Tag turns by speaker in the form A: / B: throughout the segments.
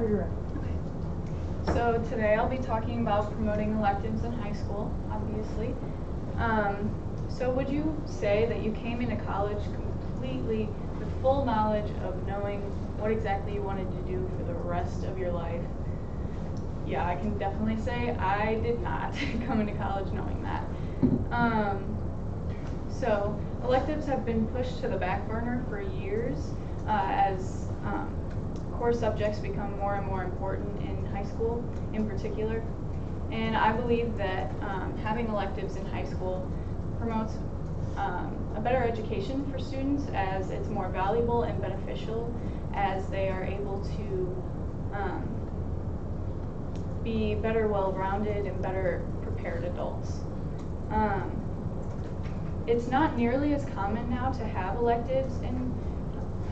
A: Whenever you're ready.
B: Okay. So today I'll be talking about promoting electives in high school, obviously. So would you say that you came into college completely with full knowledge of knowing what exactly you wanted to do for the rest of your life? Yeah, I can definitely say I did not come into college knowing that. So electives have been pushed to the back burner for years as core subjects become more and more important in high school in particular. And I believe that having electives in high school promotes a better education for students, as it's more valuable and beneficial as they are able to be better well-rounded and better prepared adults. It's not nearly as common now to have electives in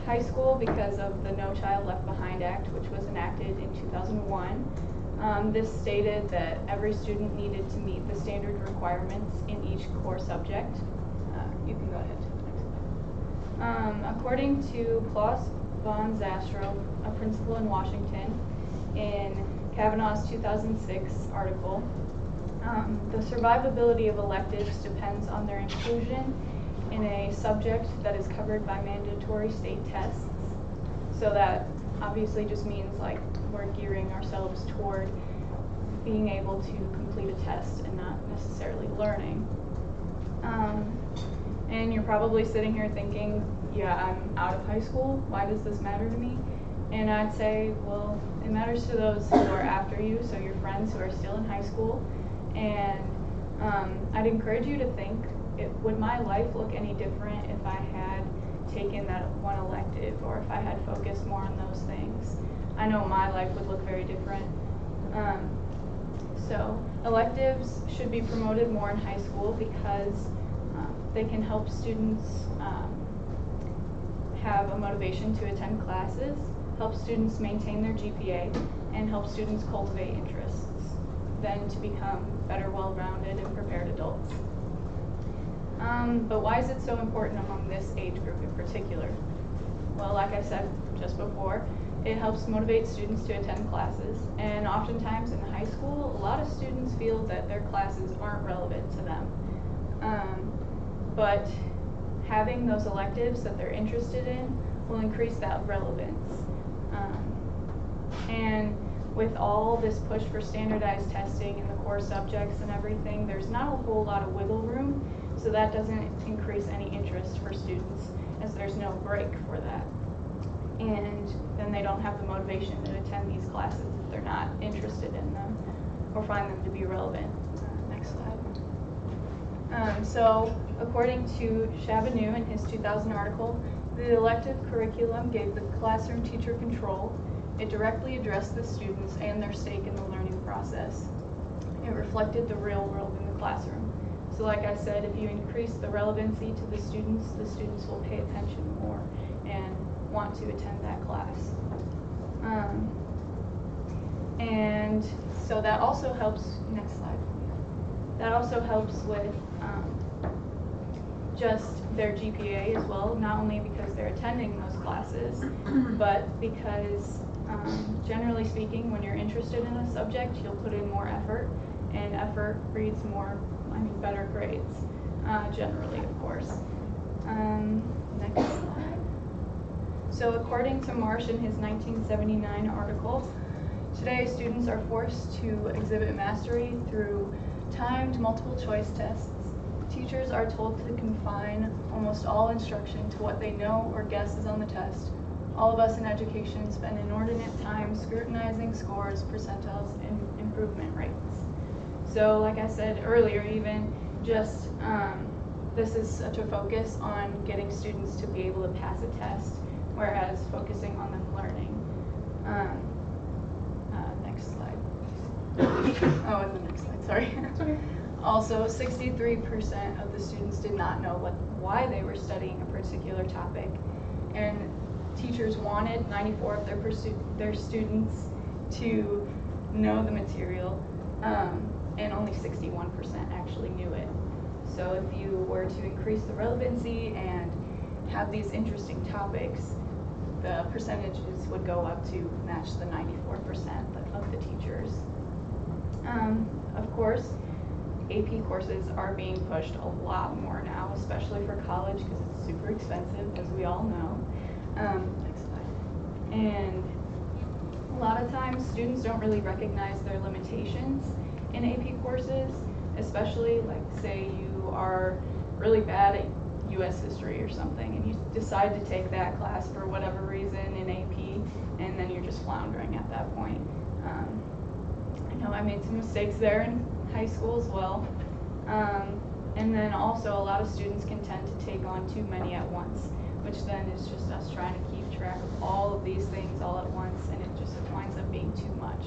B: high school because of the No Child Left Behind Act, which was enacted in 2001. This stated that every student needed to meet the standard requirements in each core subject. You can go ahead. According to Klaus von Zastrow, a principal in Washington, in Kavanaugh's 2006 article, the survivability of electives depends on their inclusion in a subject that is covered by mandatory state tests. So that obviously just means like we're gearing ourselves toward being able to complete a test and not necessarily learning. And you're probably sitting here thinking, yeah, I'm out of high school, why does this matter to me? And I'd say, well, it matters to those who are after you, so your friends who are still in high school. And I'd encourage you to think, would my life look any different if I had taken that one elective, or if I had focused more on those things? I know my life would look very different. So electives should be promoted more in high school because they can help students have a motivation to attend classes, help students maintain their GPA, and help students cultivate interests, then to become better well-rounded and prepared adults. But why is it so important among this age group in particular? Well, like I said just before, it helps motivate students to attend classes, and oftentimes in high school, a lot of students feel that their classes aren't relevant to them. But having those electives that they're interested in will increase that relevance. And with all this push for standardized testing in the core subjects and everything, there's not a whole lot of wiggle room, so that doesn't increase any interest for students, as there's no break for that. And then they don't have the motivation to attend these classes if they're not interested in them or find them to be relevant. Next slide. So according to Chabanu in his 2000 article, the elective curriculum gave the classroom teacher control. It directly addressed the students and their stake in the learning process. It reflected the real world in the classroom. So like I said, if you increase the relevancy to the students will pay attention more and want to attend that class. And so that also helps, next slide. That also helps with just their GPA as well, not only because they're attending those classes, but because generally speaking, when you're interested in a subject, you'll put in more effort, and effort breeds better grades, generally, of course. Next slide. So according to Marsh in his 1979 article, today students are forced to exhibit mastery through timed multiple choice tests. Teachers are told to confine almost all instruction to what they know or guess is on the test. All of us in education spend inordinate time scrutinizing scores, percentiles, and improvement rates. So like I said earlier, even just this is such a focus on getting students to be able to pass a test, whereas focusing on them learning. Next slide. Oh, and the next slide, sorry. Also, 63% of the students did not know why they were studying a particular topic, and teachers wanted 94 of their students to know the material, and only 61% actually knew it. So if you were to increase the relevancy and have these interesting topics, the percentages would go up to match the 94% of the teachers. Of course, AP courses are being pushed a lot more now, especially for college because it's super expensive, as we all know. And a lot of times students don't really recognize their limitations in AP courses, especially like say you are really bad at US history or something and you decide to take that class for whatever reason in AP, and then you're just floundering at that point. I know I made some mistakes there in high school as well. And then also a lot of students can tend to take on too many at once, which then is just us trying to keep track of all of these things all at once, and it just winds up being too much.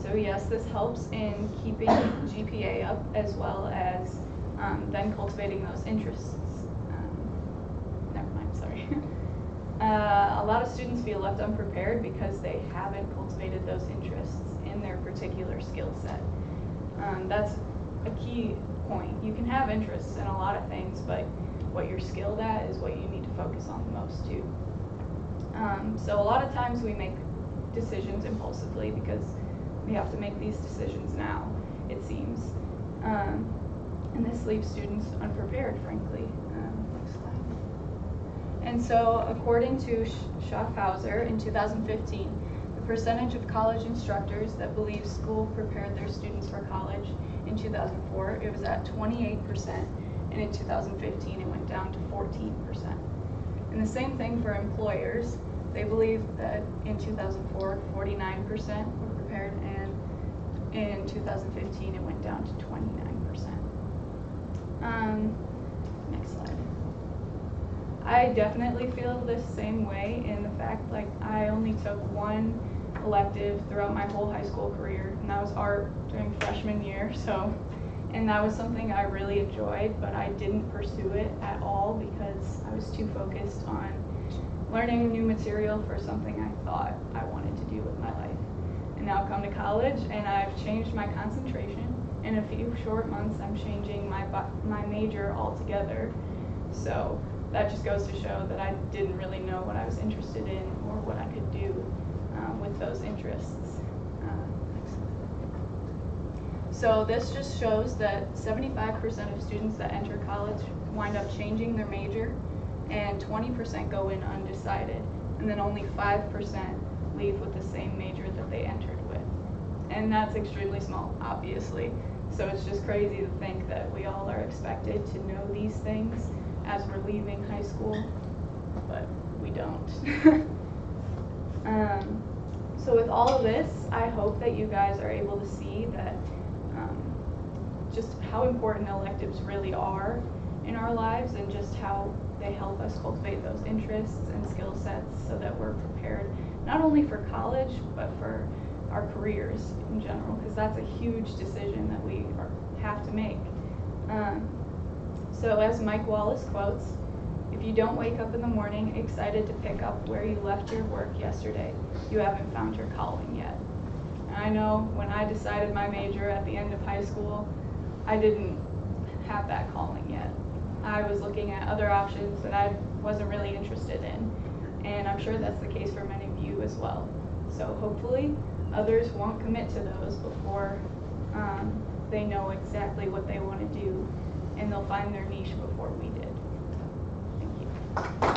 B: So yes, this helps in keeping GPA up as well as then cultivating those interests. Never mind, sorry. A lot of students feel left unprepared because they haven't cultivated those interests in their particular skill set. That's a key point. You can have interests in a lot of things, but what you're skilled at is what you need to focus on the most too. So a lot of times we make decisions impulsively because we have to make these decisions now, it seems. And this leaves students unprepared, frankly. Next slide. And so according to Schaffhauser in 2015, the percentage of college instructors that believe school prepared their students for college in 2004, it was at 28%, and in 2015 it went down to 14%. And the same thing for employers. They believe that in 2004, 49% were prepared, and in 2015 it went down to 29%. Next slide. I definitely feel the same way in the fact, like, I only took one elective throughout my whole high school career, and that was art during freshman year. And that was something I really enjoyed, but I didn't pursue it at all because I was too focused on learning new material for something I thought I wanted to do with my life. And now I've come to college and I've changed my concentration. In a few short months, I'm changing my major altogether. So that just goes to show that I didn't really know what I was interested in or what I could do with those interests. So this just shows that 75% of students that enter college wind up changing their major, and 20% go in undecided, and then only 5% leave with the same major that they entered with. And that's extremely small, obviously. So it's just crazy to think that we all are expected to know these things as we're leaving high school, but we don't. So with all of this, I hope that you guys are able to see that just how important electives really are in our lives, and just how they help us cultivate those interests and skill sets so that we're prepared not only for college but for our careers in general, because that's a huge decision that we have to make. So as Mike Wallace quotes, "If you don't wake up in the morning excited to pick up where you left your work yesterday, you haven't found your calling yet." And I know when I decided my major at the end of high school, I didn't have that calling yet. I was looking at other options that I wasn't really interested in, and I'm sure that's the case for many of you as well. So hopefully others won't commit to those before they know exactly what they want to do, and they'll find their niche before we did. Thank you.